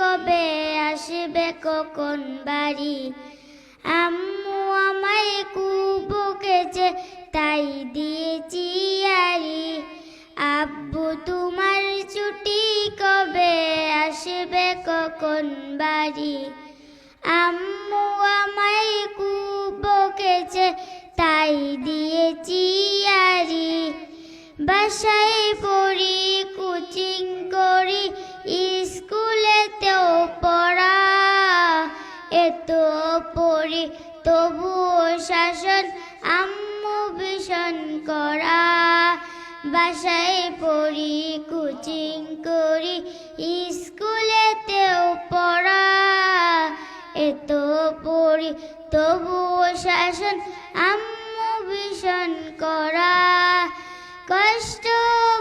কবে আসবে কখন বাড়ি। আম্মু আমায় খুব বকেছে তাই দিয়েছি আড়ি। আব্বু তোমার ছুটি কবে আসবে কখন বাড়ি। আম্মু আমায় খুব বকেছে তাই দিয়েছি আড়ি। বাসায় পড়ি কোচিং করি স্কুলেতেও পড়া। এত পড়ি তবুও শাসন আম্মু ভীষণ করা। বাসায় পড়ি কোচিং করি স্কুলেতেও পড়া। এত পড়ি তবুও শাসন আম্মু ভীষণ করা। কষ্ট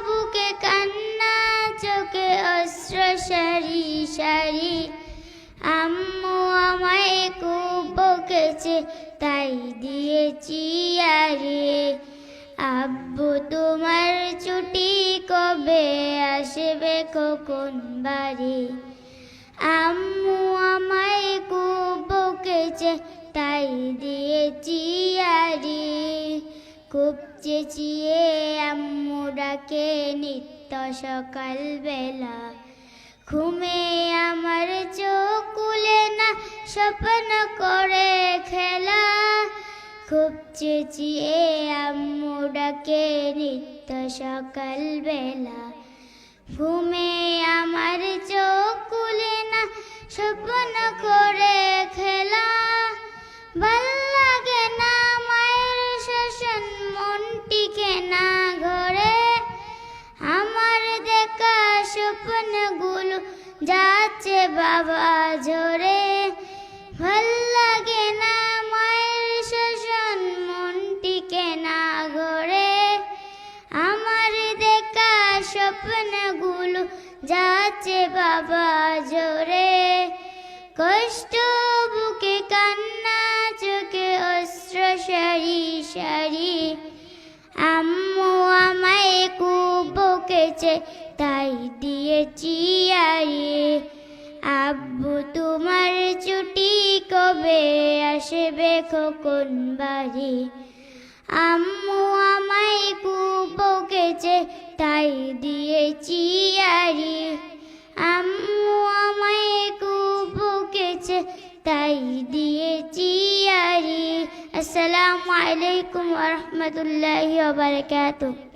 বুকে কান্না চোখে অশ্র সারি সারি। আম্মু আমায় খুব বকেছে তাই দিয়েছি আড়ি। আব্বু তোমার ছুটি কবে আসবে কখন বাড়ি। আম্মু আমায় খুব বকেছে তাই দিয়েছি আড়ি। খুব চেঁচিয়ে আম্মু ডাকে নিত্য সকাল বেলা। ঘুমে আমার চোখ খুলে না স্বপ্ন করে খেলা। খুব চেঁচিয়ে আম্মু ডাকে নিত্য সকাল বেলা। ঘুমে আমার চোখ খুলে না স্বপ্ন করে খেলা। ভাল লাগে না মায়ের শাসন মন টিকে না ঘরে। আমার দেখা স্বপ্নগুলো যাচ্ছে বাবা ঝরে। ভাল লাগে না মায়ের শাসন মন টিকে না ঘরে। আমার দেখা স্বপ্নগুলো যাচ্ছে বাবা ঝরে। কষ্ট বুকে কান্না চোখে অশ্র সারি সারি। আম্মু আমায় খুব বকেছে তাই দিয়েছি আড়ি। আব্বু তোমার ছুটি কবে আসবে কখন বাড়ি। আম্মু আমায় খুব বকেছে তাই দিয়েছি আড়ি। আম্মু আমায় খুব বকেছে তাই দিয়েছি আড়ি। আসসালামু আলাইকুম ওয়া রাহমাতুল্লাহি ওয়া বারাকাতুহু।